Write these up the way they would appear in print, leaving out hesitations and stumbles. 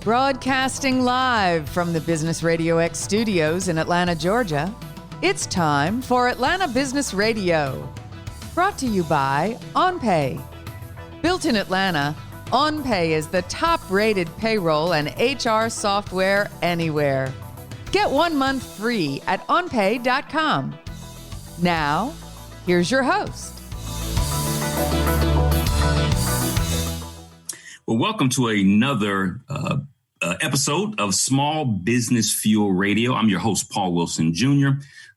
Broadcasting live from the Business RadioX studios in Atlanta, Georgia, it's time for Atlanta Business Radio. Brought to you by OnPay. Built in Atlanta, OnPay is the top-rated payroll and HR software anywhere. Get 1 month free at onpay.com. Now, here's your host. Well, welcome to another episode of Small Business Fuel Radio. I'm your host, Paul Wilson Jr.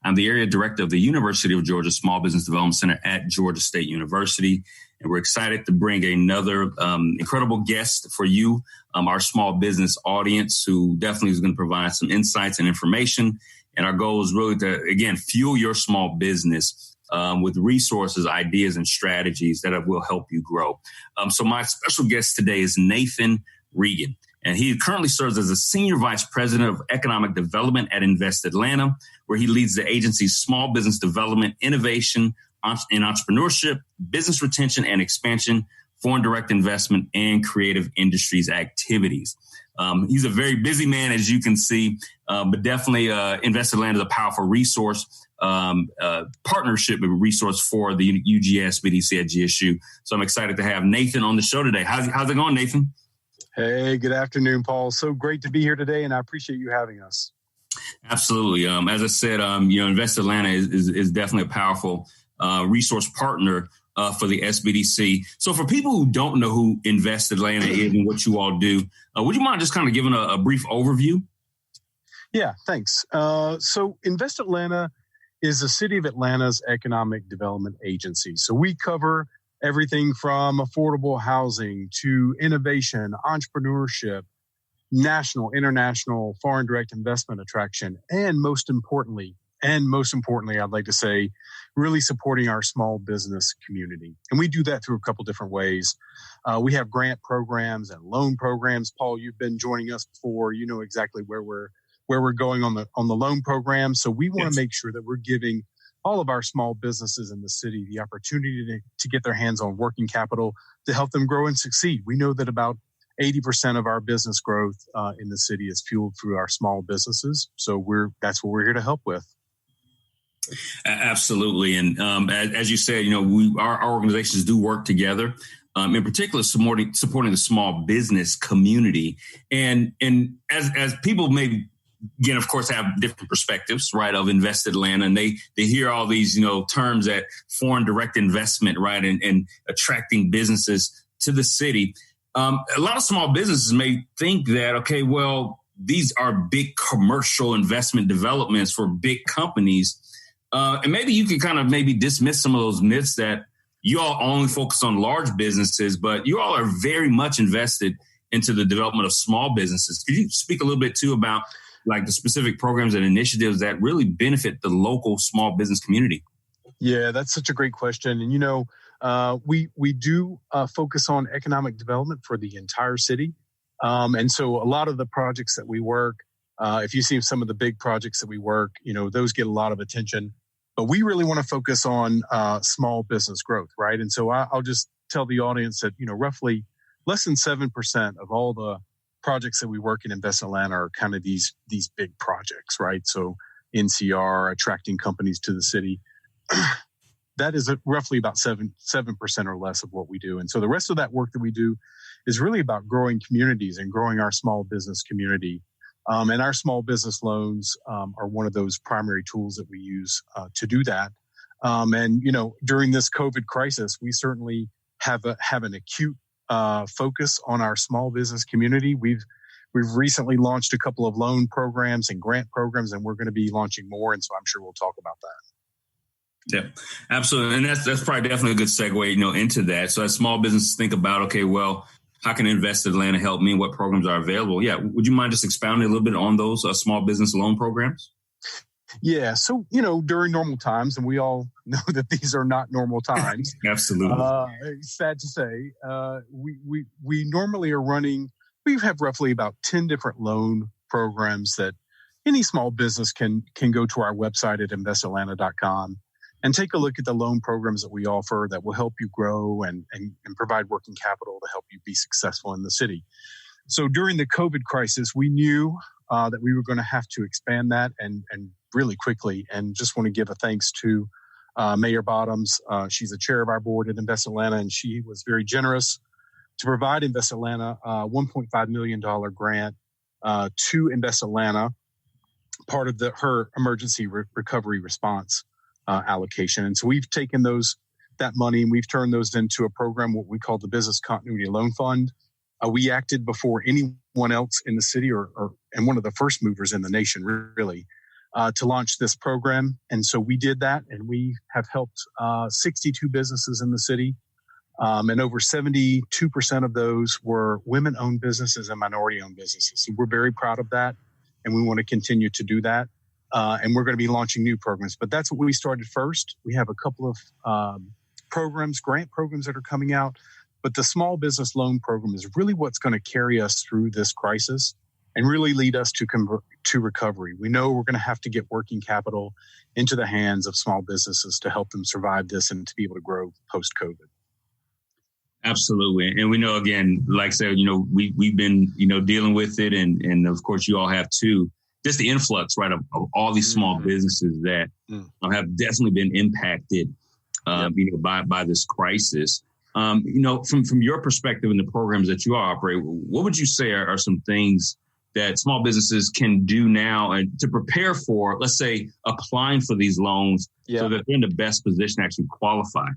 I'm the area director of the University of Georgia Small Business Development Center at Georgia State University. And we're excited to bring another incredible guest for you, our small business audience, who definitely is going to provide some insights and information. And our goal is really to, again, fuel your small business with resources, ideas, and strategies that will help you grow. So my special guest today is Nathan Regan, and he currently serves as a Senior Vice President of Economic Development at Invest Atlanta, where he leads the agency's small business development, innovation, and entrepreneurship, business retention and expansion, foreign direct investment, and creative industries activities. He's a very busy man, as you can see, but definitely Invest Atlanta is a powerful resource. Partnership resource for the UGS BDC at GSU. So I'm excited to have Nathan on the show today. How's it going, Nathan? Hey, good afternoon, Paul. So great to be here today, and I appreciate you having us. Absolutely. As I said, Invest Atlanta is definitely a powerful resource partner for the SBDC. So for people who don't know who Invest Atlanta is and what you all do, would you mind just kind of giving a brief overview? Yeah, thanks. So Invest Atlanta is the City of Atlanta's economic development agency. So we cover everything from affordable housing to innovation, entrepreneurship, national, international, foreign direct investment attraction, and most importantly, I'd like to say, really supporting our small business community. And we do that through a couple different ways. We have grant programs and loan programs. Paul, you've been joining us before. You know exactly where we're going on the loan program. So we want to make sure that we're giving all of our small businesses in the city the opportunity to get their hands on working capital to help them grow and succeed. We know that about 80% of our business growth in the city is fueled through our small businesses. So that's what we're here to help with. Absolutely. And as you said, our organizations do work together, in particular supporting the small business community. And as people may, again, of course, have different perspectives, right, of Invest Atlanta, and they hear all these, terms that foreign direct investment, right, and attracting businesses to the city. A lot of small businesses may think that, okay, well, these are big commercial investment developments for big companies. And maybe you can kind of dismiss some of those myths that you all only focus on large businesses, but you all are very much invested into the development of small businesses. Could you speak a little bit too about like the specific programs and initiatives that really benefit the local small business community? Yeah, that's such a great question. And, we do focus on economic development for the entire city. And so a lot of the projects that we work, if you see some of the big projects that we work, those get a lot of attention. But we really want to focus on small business growth, right? And so I'll just tell the audience that, roughly less than 7% of all the projects that we work in Invest Atlanta are kind of these big projects, right? So NCR, attracting companies to the city. That is roughly about 7% or less of what we do. And so the rest of that work that we do is really about growing communities and growing our small business community. And our small business loans are one of those primary tools that we use to do that. And during this COVID crisis, we certainly have an acute focus on our small business community. We've recently launched a couple of loan programs and grant programs, and we're going to be launching more. And so I'm sure we'll talk about that. Yeah, absolutely. And that's probably definitely a good segue, into that. So as small businesses think about, okay, well, how can Invest Atlanta help me? What programs are available? Yeah. Would you mind just expounding a little bit on those small business loan programs? Yeah. So, during normal times, and we all know that these are not normal times. Absolutely. Sad to say, we normally are running, we have roughly about 10 different loan programs that any small business can go to our website at investatlanta.com and take a look at the loan programs that we offer that will help you grow and provide working capital to help you be successful in the city. So during the COVID crisis, we knew that we were going to have to expand that and really quickly. And just want to give a thanks to Mayor Bottoms. She's the chair of our board at Invest Atlanta, and she was very generous to provide Invest Atlanta a $1.5 million grant to Invest Atlanta, part of her emergency recovery response allocation. And so we've taken that money and we've turned those into a program, what we call the Business Continuity Loan Fund. We acted before anyone else in the city and one of the first movers in the nation, really, to launch this program. And so we did that, and we have helped 62 businesses in the city. And over 72% of those were women-owned businesses and minority-owned businesses. So we're very proud of that, and we want to continue to do that. And we're going to be launching new programs. But that's what we started first. We have a couple of grant programs that are coming out. But the small business loan program is really what's going to carry us through this crisis and really lead us to recovery. We know we're going to have to get working capital into the hands of small businesses to help them survive this and to be able to grow post-COVID. Absolutely. And we know, again, like I said, we've been, dealing with it. And of course, you all have too. Just the influx, right, of all these small businesses that have definitely been impacted, by this crisis. From your perspective in the programs that you all operate, what would you say are some things that small businesses can do now and to prepare for, let's say, applying for these loans so that they're in the best position to actually qualify?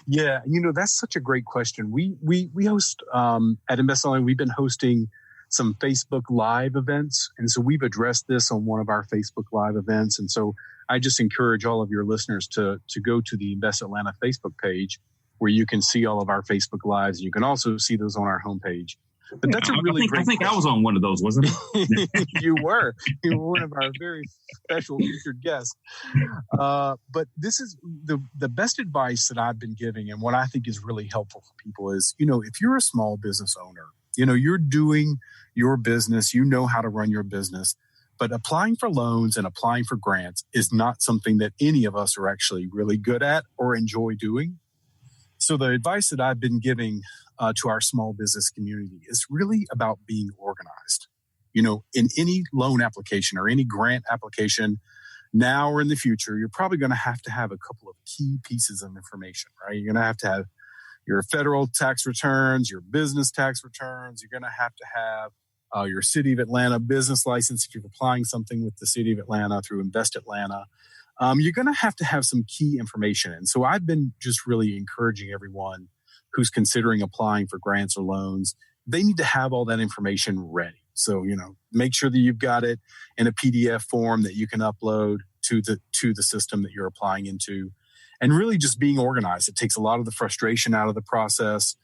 Yeah, that's such a great question. We host at Invest Atlanta, we've been hosting some Facebook Live events. And so we've addressed this on one of our Facebook Live events. And so I just encourage all of your listeners to go to the Invest Atlanta Facebook page, where you can see all of our Facebook Lives. You can also see those on our homepage. But that's a really great question. I was on one of those, wasn't it? You were one of our very special featured guests. But this is the best advice that I've been giving, and what I think is really helpful for people is, if you're a small business owner, you're doing your business, you know how to run your business, but applying for loans and applying for grants is not something that any of us are actually really good at or enjoy doing. So the advice that I've been giving to our small business community is really about being organized. In any loan application or any grant application, now or in the future, you're probably going to have a couple of key pieces of information, right? You're going to have your federal tax returns, your business tax returns. You're going to have your City of Atlanta business license if you're applying something with the City of Atlanta through Invest Atlanta. You're going to have some key information. And so I've been just really encouraging everyone who's considering applying for grants or loans, they need to have all that information ready. So, make sure that you've got it in a PDF form that you can upload to the system that you're applying into, and really just being organized. It takes a lot of the frustration out of the process,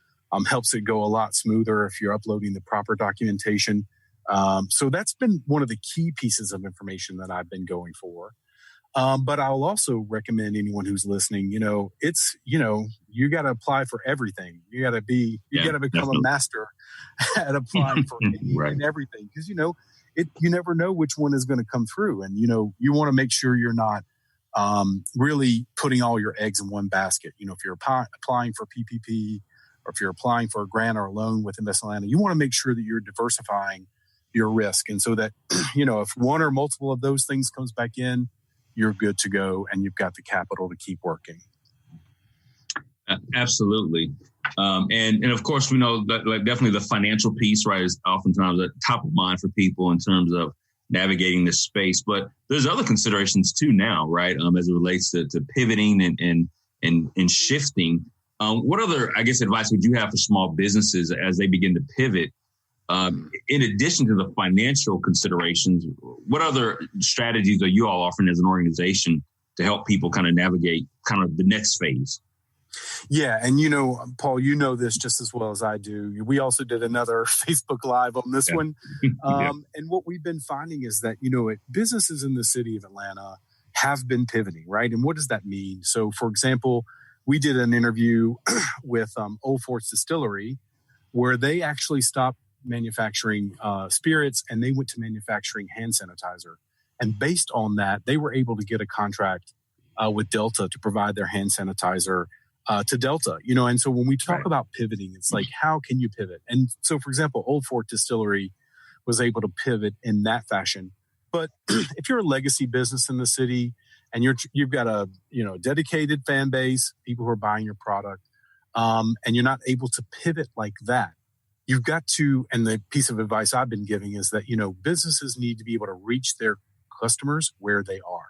helps it go a lot smoother if you're uploading the proper documentation. So that's been one of the key pieces of information that I've been going for. But I'll also recommend anyone who's listening, you got to apply for everything. You got to become definitely a master at applying for and everything. Because, you never know which one is going to come through. And, you want to make sure you're not really putting all your eggs in one basket. If you're applying for PPP, or if you're applying for a grant or a loan with Invest Atlanta, you want to make sure that you're diversifying your risk. And so that, if one or multiple of those things comes back in, you're good to go and you've got the capital to keep working. Absolutely. And of course, we know that definitely the financial piece, right, is oftentimes at top of mind for people in terms of navigating this space. But there's other considerations too now, right, as it relates to pivoting and shifting. What other, advice would you have for small businesses as they begin to pivot? In addition to the financial considerations, what other strategies are you all offering as an organization to help people kind of navigate kind of the next phase? Yeah. And, Paul, this just as well as I do. We also did another Facebook Live on this one. And what we've been finding is that, businesses in the city of Atlanta have been pivoting, right? And what does that mean? So, for example, we did an interview with Old Fort's Distillery, where they actually stopped manufacturing spirits and they went to manufacturing hand sanitizer. And based on that, they were able to get a contract with Delta to provide their hand sanitizer to Delta, and so when we talk about pivoting, it's like, how can you pivot? And so, for example, Old Fort Distillery was able to pivot in that fashion. But if you're a legacy business in the city and you've got a dedicated fan base, people who are buying your product, and you're not able to pivot like that, you've got to. And the piece of advice I've been giving is that businesses need to be able to reach their customers where they are.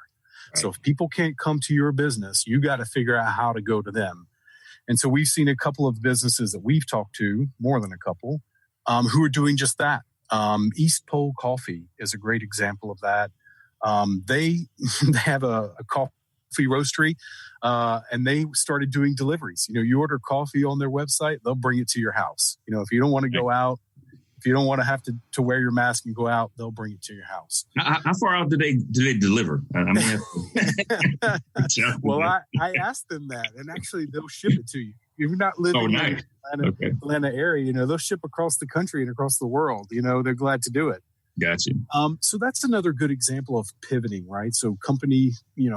Right. So if people can't come to your business, you got to figure out how to go to them. And so we've seen a couple of businesses that we've talked to, more than a couple, who are doing just that. East Pole Coffee is a great example of that. They have a coffee roastery, and they started doing deliveries. You order coffee on their website, they'll bring it to your house. If you don't want to go out, if you don't want to have to wear your mask and go out, they'll bring it to your house. How far out do they deliver? Well, I asked them that, and actually they'll ship it to you. If you're not living in the Atlanta area, they'll ship across the country and across the world. They're glad to do it. Gotcha. So that's another good example of pivoting, right? So company,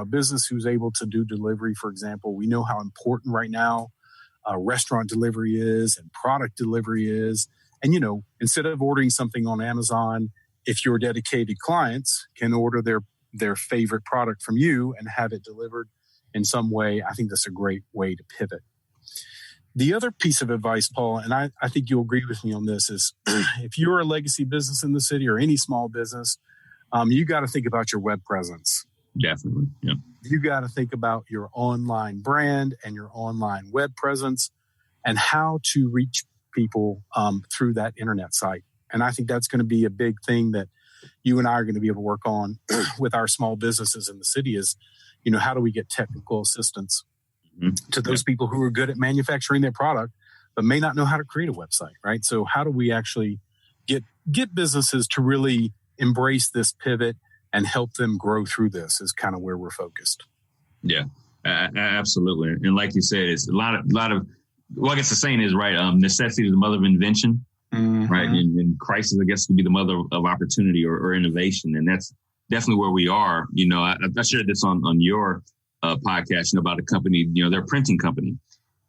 business who's able to do delivery, for example, we know how important right now restaurant delivery is and product delivery is. And, instead of ordering something on Amazon, if your dedicated clients can order their favorite product from you and have it delivered in some way, I think that's a great way to pivot. The other piece of advice, Paul, and I think you'll agree with me on this, is if you're a legacy business in the city or any small business, you got to think about your web presence. Definitely, yeah. You got to think about your online brand and your online web presence and how to reach people through that internet site. And I think that's going to be a big thing that you and I are going to be able to work on with our small businesses in the city is, how do we get technical assistance to those people who are good at manufacturing their product, but may not know how to create a website, right? So how do we actually get businesses to really embrace this pivot and help them grow through this is kind of where we're focused. Yeah, absolutely. And like you said, it's a lot of, well, I guess the saying is, right, necessity is the mother of invention, right? And crisis, I guess, could be the mother of opportunity or innovation. And that's definitely where we are. I shared this on your podcast about a company, they're a printing company.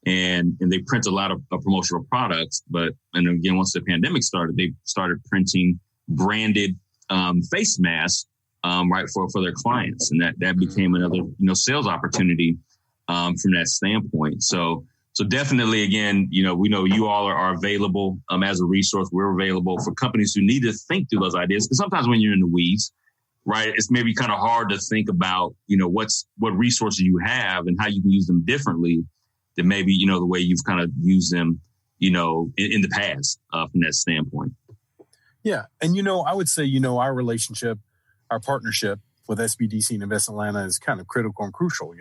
And they print a lot of promotional products. And again, once the pandemic started, they started printing branded face masks, right, for their clients. And that became another, sales opportunity from that standpoint. So definitely, again, we know you all are available as a resource. We're available for companies who need to think through those ideas. Because sometimes when you're in the weeds, right, it's maybe kind of hard to think about, what resources you have and how you can use them differently than maybe, the way you've kind of used them, in the past from that standpoint. Yeah. And, I would say, our relationship, our partnership with SBDC and Invest Atlanta is kind of critical and crucial,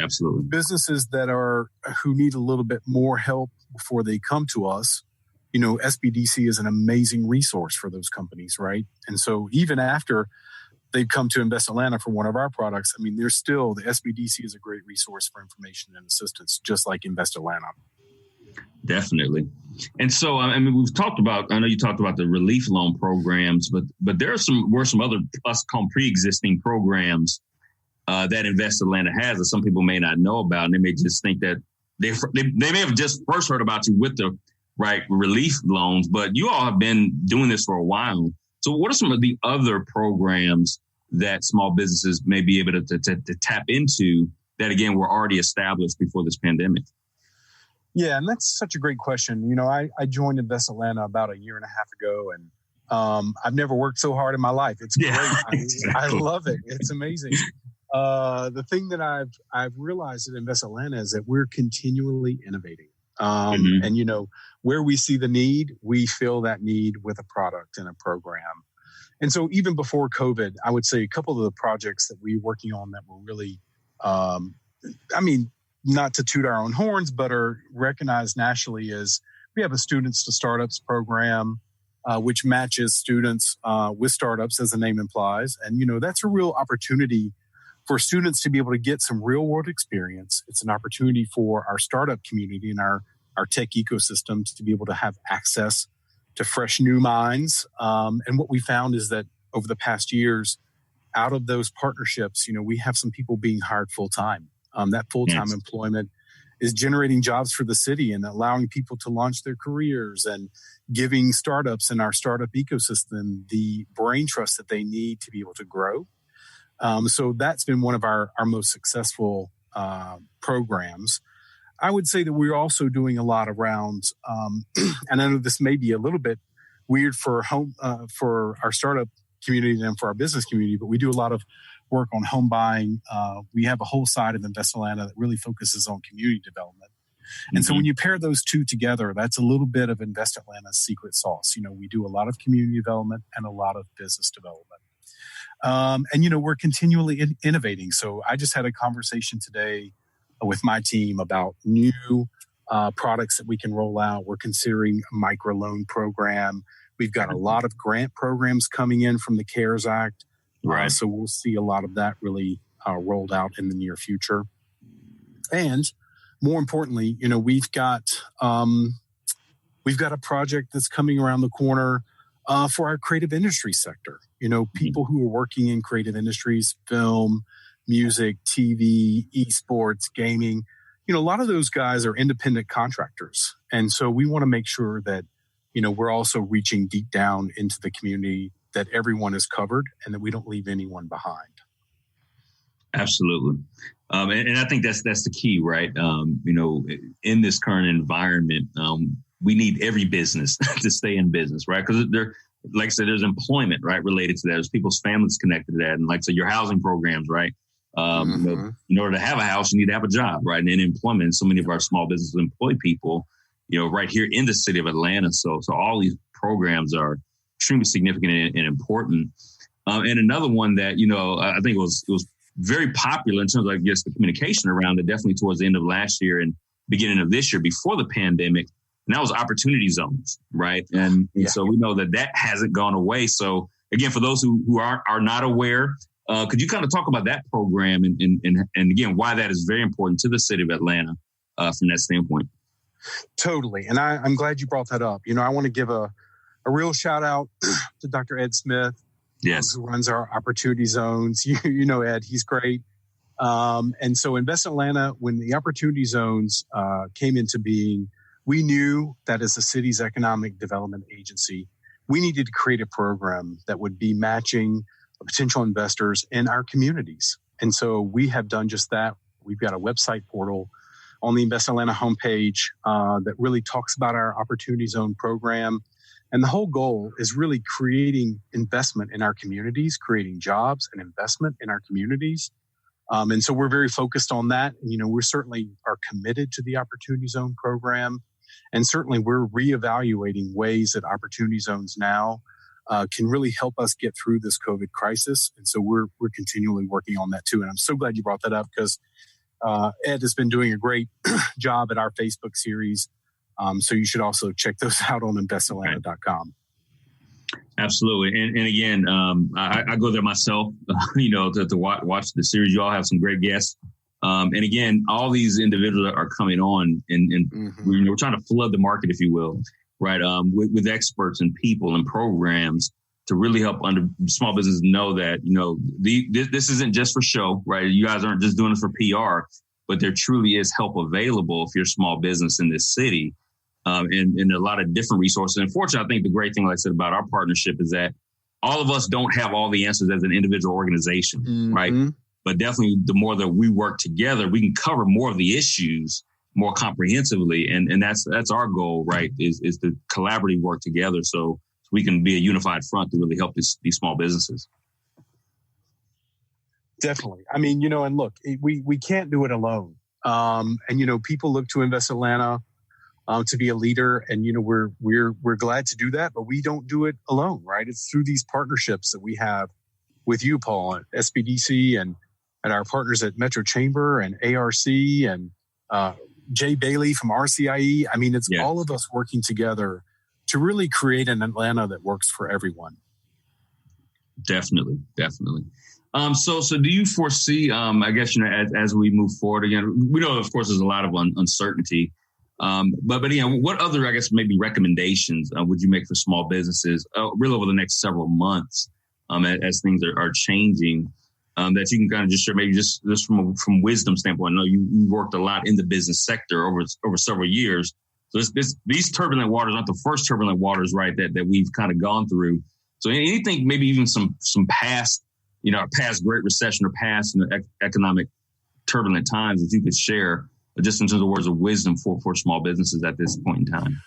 Absolutely. Businesses who need a little bit more help before they come to us, SBDC is an amazing resource for those companies, right? And so even after they've come to Invest Atlanta for one of our products, the SBDC is a great resource for information and assistance, just like Invest Atlanta. Definitely. And so, we've talked about, I know you talked about the relief loan programs, but there were some other, us call them pre-existing programs that Invest Atlanta has that some people may not know about. And they may just think that they may have just first heard about you with the right relief loans, but you all have been doing this for a while. So what are some of the other programs that small businesses may be able to tap into that, again, were already established before this pandemic? Yeah, and that's such a great question. I joined Invest Atlanta about a year and a half ago, and I've never worked so hard in my life. It's great. I love it. It's amazing. The thing that I've realized at Invest Atlanta is that we're continually innovating. And, where we see the need, we fill that need with a product and a program. And so even before COVID, I would say a couple of the projects that we're working on that were really, not to toot our own horns, but are recognized nationally is we have a Students to Startups program, which matches students with startups, as the name implies. And, that's a real opportunity for students to be able to get some real world experience. It's an opportunity for our startup community and our tech ecosystem to be able to have access to fresh new minds. And what we found is that over the past years, out of those partnerships, we have some people being hired full time. That full-time employment is generating jobs for the city and allowing people to launch their careers and giving startups in our startup ecosystem the brain trust that they need to be able to grow. So that's been one of our most successful programs. I would say that we're also doing a lot around, and I know this may be a little bit weird for our startup community and for our business community, but we do a lot of work on home buying. We have a whole side of Invest Atlanta that really focuses on community development. And so when you pair those two together, that's a little bit of Invest Atlanta's secret sauce. We do a lot of community development and a lot of business development. And we're continually innovating. So I just had a conversation today with my team about new products that we can roll out. We're considering a microloan program. We've got a lot of grant programs coming in from the CARES Act. Right. So we'll see a lot of that really rolled out in the near future. And more importantly, we've got a project that's coming around the corner for our creative industry sector. People who are working in creative industries, film, music, TV, esports, gaming. A lot of those guys are independent contractors. And so we want to make sure that, we're also reaching deep down into the community, that everyone is covered and that we don't leave anyone behind. Absolutely. And I think that's the key, right? In this current environment, we need every business to stay in business, right? Because like I said, there's employment, right, related to that. There's people's families connected to that. And like I said, your housing programs, right? In order to have a house, you need to have a job, right? And in employment, so many of our small businesses employ people, right here in the city of Atlanta. So all these programs are extremely significant and important. And another one that, I think it was very popular in terms of, I guess, the communication around it, definitely towards the end of last year and beginning of this year before the pandemic. And that was opportunity zones, right? And so we know that hasn't gone away. So again, for those who are not aware, could you kind of talk about that program and again, why that is very important to the city of Atlanta from that standpoint? Totally. And I'm glad you brought that up. I want to give a real shout out to Dr. Ed Smith, yes, who runs our opportunity zones. Ed, he's great. And so Invest Atlanta, when the opportunity zones came into being, we knew that as the city's economic development agency, we needed to create a program that would be matching potential investors in our communities. And so we have done just that. We've got a website portal on the Invest Atlanta homepage that really talks about our opportunity zone program. And the whole goal is really creating investment in our communities, creating jobs and investment in our communities. And so we're very focused on that. We certainly are committed to the Opportunity Zone program. And certainly we're reevaluating ways that Opportunity Zones now can really help us get through this COVID crisis. And so we're continually working on that too. And I'm so glad you brought that up because Ed has been doing a great job at our Facebook series. So you should also check those out on investatlanta.com. Absolutely. And again, I go there myself, to watch the series. You all have some great guests. And again, all these individuals are coming on and we're trying to flood the market, if you will, right? With experts and people and programs to really help small businesses know that, this isn't just for show, right? You guys aren't just doing it for PR, but there truly is help available if you're a small business in this city. And a lot of different resources. And fortunately, I think the great thing, like I said, about our partnership is that all of us don't have all the answers as an individual organization, right? But definitely the more that we work together, we can cover more of the issues more comprehensively. And that's our goal, right? Is to collaboratively work together so we can be a unified front to really help these small businesses. Definitely. I mean, and look, we can't do it alone. And people look to Invest Atlanta to be a leader, and we're glad to do that, but we don't do it alone, right? It's through these partnerships that we have with you, Paul, at SBDC and our partners at Metro Chamber and ARC and Jay Bailey from RCIE. I mean, it's all of us working together to really create an Atlanta that works for everyone. Definitely. So do you foresee, I guess, as we move forward again, we know, of course, there's a lot of uncertainty. But again, what other, I guess, maybe recommendations would you make for small businesses really over the next several months as things are changing? that you can kind of just share, maybe just from wisdom standpoint? I know you worked a lot in the business sector over several years. So these turbulent waters aren't the first turbulent waters, right, that we've kind of gone through. So anything, maybe even some past, past Great Recession or past economic turbulent times that you could share, just in terms of words of wisdom for small businesses at this point in time?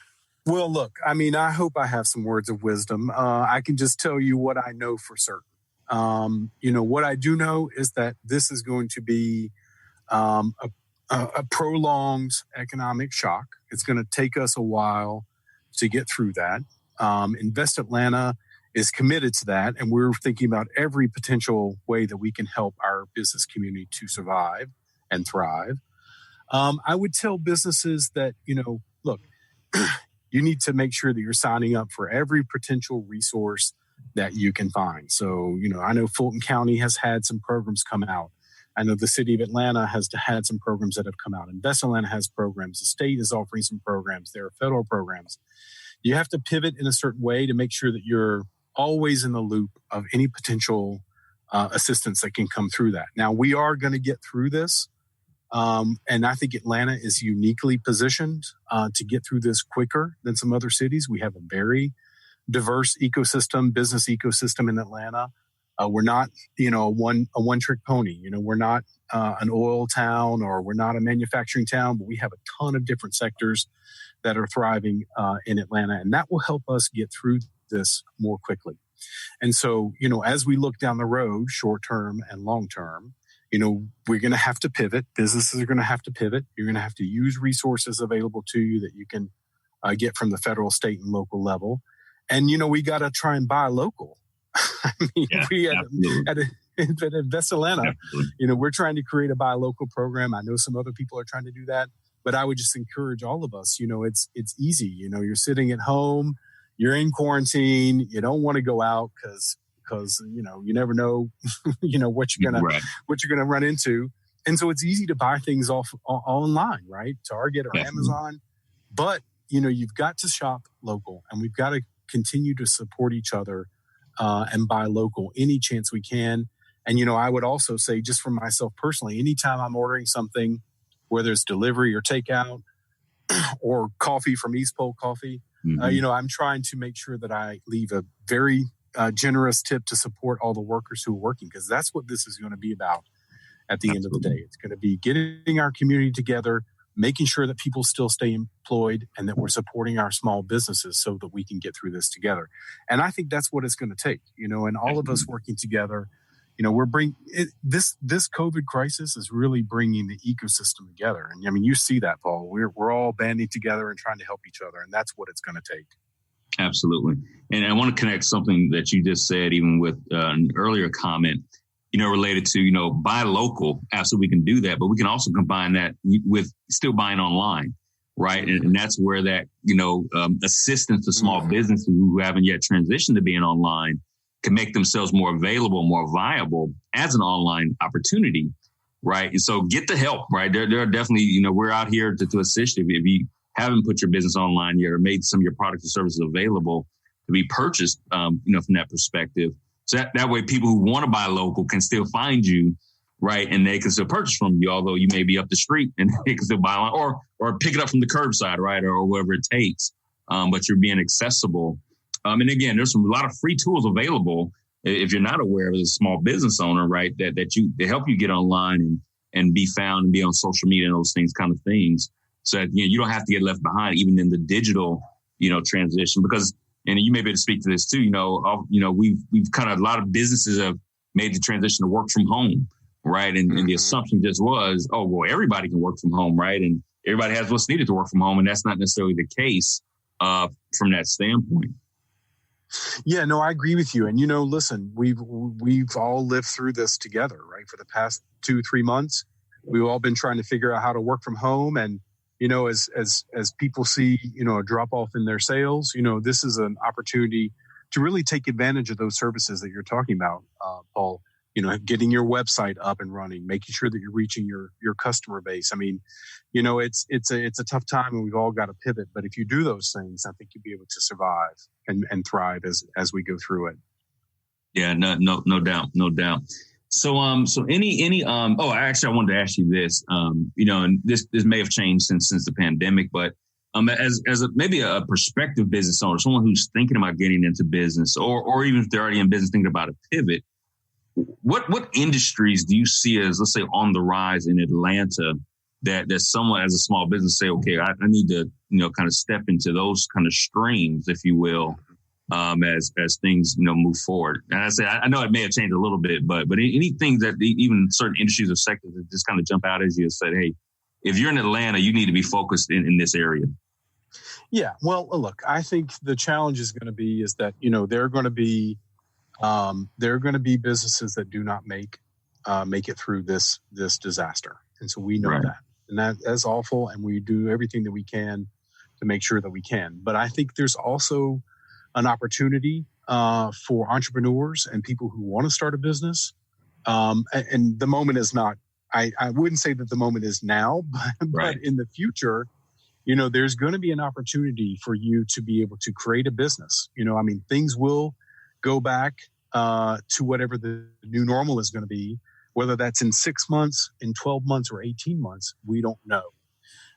Well, look, I mean, I hope I have some words of wisdom. I can just tell you what I know for certain. What I do know is that this is going to be a prolonged economic shock. It's going to take us a while to get through that. Invest Atlanta is committed to that, and we're thinking about every potential way that we can help our business community to survive and thrive. I would tell businesses that, look, you need to make sure that you're signing up for every potential resource that you can find. So, I know Fulton County has had some programs come out. I know the city of Atlanta has had some programs that have come out. Invest Atlanta has programs. The state is offering some programs. There are federal programs. You have to pivot in a certain way to make sure that you're always in the loop of any potential assistance that can come through that. Now, we are going to get through this. And I think Atlanta is uniquely positioned to get through this quicker than some other cities. We have a very diverse business ecosystem in Atlanta. We're not, a one-trick pony. We're not an oil town, or we're not a manufacturing town, but we have a ton of different sectors that are thriving in Atlanta, and that will help us get through this more quickly. And so, as we look down the road, short-term and long-term, we're going to have to pivot. Businesses are going to have to pivot. You're going to have to use resources available to you that you can get from the federal, state, and local level. And, we got to try and buy local. I mean, we at Invest Atlanta, we're trying to create a buy local program. I know some other people are trying to do that, but I would just encourage all of us, it's easy. You're sitting at home, you're in quarantine, you don't want to go out because you never know, what you're gonna run into, and so it's easy to buy things all online, right? Target or Amazon, but you've got to shop local, and we've got to continue to support each other and buy local any chance we can. And I would also say, just for myself personally, anytime I'm ordering something, whether it's delivery or takeout or coffee from East Pole Coffee, I'm trying to make sure that I leave a very generous tip to support all the workers who are working, because that's what this is going to be about at the end of the day. It's going to be getting our community together, making sure that people still stay employed, and that we're supporting our small businesses so that we can get through this together. And I think that's what it's going to take, and all of us working together. We're this COVID crisis is really bringing the ecosystem together. And I mean, you see that, Paul. We're all banding together and trying to help each other, and that's what it's going to take. Absolutely. And I want to connect something that you just said, even with an earlier comment, related to, buy local. Absolutely, we can do that, but we can also combine that with still buying online, right? And that's where that, assistance to small businesses who haven't yet transitioned to being online can make themselves more available, more viable as an online opportunity, right? And so get the help, right? There are definitely, we're out here to assist you. If you haven't put your business online yet or made some of your products and services available to be purchased, from that perspective. So that way people who want to buy local can still find you, right? And they can still purchase from you, although you may be up the street, and they can still buy online or pick it up from the curbside, right? Or whatever it takes. But you're being accessible. And again, there's a lot of free tools available if you're not aware as a small business owner, right? That they help you get online and be found and be on social media and those kind of things. So that, you don't have to get left behind, even in the digital, transition. Because, and you may be able to speak to this too, we've kind of, a lot of businesses have made the transition to work from home, right? And the assumption just was, oh, well, everybody can work from home, right? And everybody has what's needed to work from home. And that's not necessarily the case from that standpoint. Yeah, no, I agree with you. And, listen, we've all lived through this together, right? For the past 2-3 months, we've all been trying to figure out how to work from home. And, as people see, a drop off in their sales, this is an opportunity to really take advantage of those services that you're talking about, Paul. Getting your website up and running, making sure that you're reaching your customer base. I mean, it's a tough time, and we've all got to pivot. But if you do those things, I think you'll be able to survive and thrive as we go through it. Yeah, no doubt. So any actually I wanted to ask you this, and this may have changed since the pandemic, but as maybe a prospective business owner, someone who's thinking about getting into business, or even if they're already in business thinking about a pivot, what industries do you see as, let's say, on the rise in Atlanta that someone as a small business say, okay, I need to kind of step into those kind of streams, if you will, as things move forward. And I know it may have changed a little bit, but anything that even certain industries or sectors that just kind of jump out as you and said, hey, if you're in Atlanta, you need to be focused in this area. Yeah, well, look, I think the challenge is going to be is that there are going to be businesses that do not make it through this disaster, and so we know Right. that, and that's awful, and we do everything that we can to make sure that we can. But I think there's also an opportunity for entrepreneurs and people who want to start a business, and the moment is not. I wouldn't say that the moment is now, but Right. in the future, there's going to be an opportunity for you to be able to create a business. Things will go back to whatever the new normal is going to be, whether that's in 6 months, in 12 months, or 18 months, we don't know.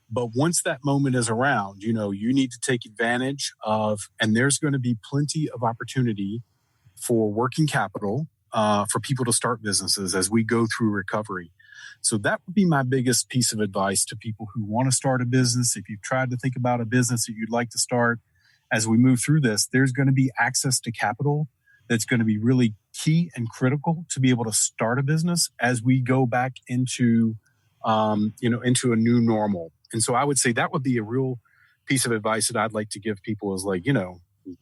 But once that moment is around, you need to take advantage of, and there's going to be plenty of opportunity for working capital for people to start businesses as we go through recovery. So that would be my biggest piece of advice to people who want to start a business. If you've tried to think about a business that you'd like to start, as we move through this, there's going to be access to capital that's going to be really key and critical to be able to start a business as we go back into a new normal. And so I would say that would be a real piece of advice that I'd like to give people is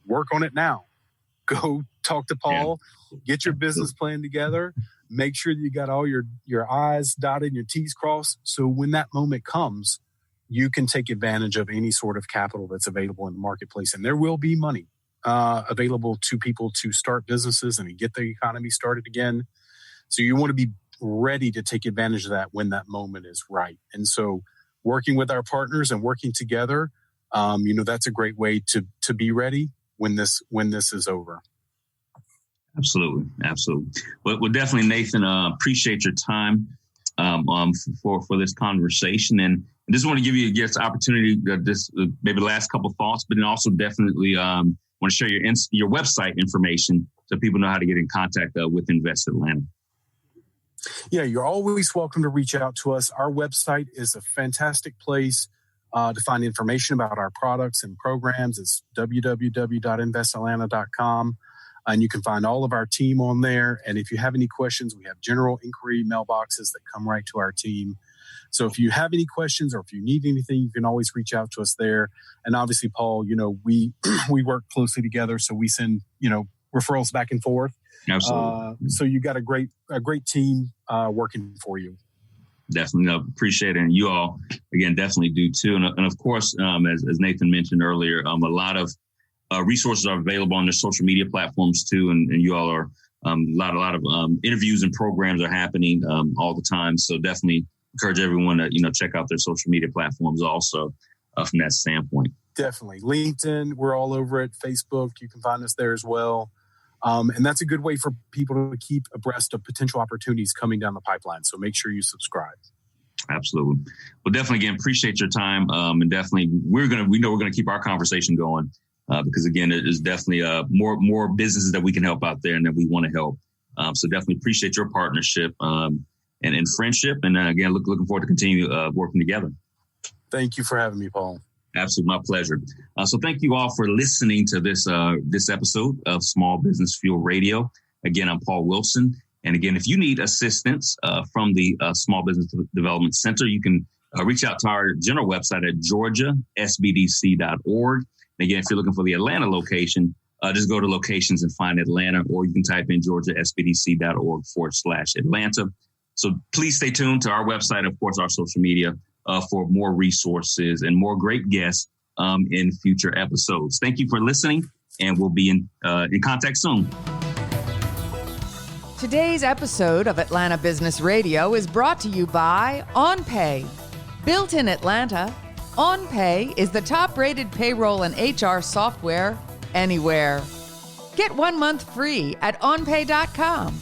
work on it now. Go talk to Paul, get your business plan together, make sure you got all your I's dotted and your T's crossed. So when that moment comes, you can take advantage of any sort of capital that's available in the marketplace. And there will be money available to people to start businesses and to get the economy started again. So you want to be ready to take advantage of that when that moment is right. And so working with our partners and working together, that's a great way to be ready when this is over. Absolutely. Well, definitely, Nathan, appreciate your time for this conversation. And I just want to give you this opportunity, maybe the last couple of thoughts, but then also definitely want to share your website information so people know how to get in contact with Invest Atlanta. Yeah, you're always welcome to reach out to us. Our website is a fantastic place to find information about our products and programs. It's www.investatlanta.com. And you can find all of our team on there. And if you have any questions, we have general inquiry mailboxes that come right to our team. So if you have any questions or if you need anything, you can always reach out to us there. And obviously, Paul, we work closely together. So we send, referrals back and forth. Absolutely. So you got a great team working for you. Definitely appreciate it. And you all, again, definitely do too. And of course, as Nathan mentioned earlier, a lot of resources are available on their social media platforms too. And you all are, a lot of interviews and programs are happening all the time. So definitely encourage everyone to, check out their social media platforms also from that standpoint. Definitely. LinkedIn, we're all over it. Facebook, you can find us there as well. And that's a good way for people to keep abreast of potential opportunities coming down the pipeline. So make sure you subscribe. Absolutely. Well, definitely, again, appreciate your time. And definitely, we know we're going to keep our conversation going because, again, there's definitely more businesses that we can help out there and that we want to help. So definitely appreciate your partnership and friendship. And again, looking forward to continue working together. Thank you for having me, Paul. Absolutely. My pleasure. So thank you all for listening to this episode of Small Business Fuel Radio. Again, I'm Paul Wilson. And again, if you need assistance from the Small Business Development Center, you can reach out to our general website at georgiasbdc.org. And again, if you're looking for the Atlanta location, just go to locations and find Atlanta, or you can type in georgiasbdc.org/Atlanta. So please stay tuned to our website, of course, our social media, for more resources and more great guests in future episodes. Thank you for listening, and we'll be in contact soon. Today's episode of Atlanta Business Radio is brought to you by OnPay. Built in Atlanta, OnPay is the top-rated payroll and HR software anywhere. Get 1 month free at onpay.com.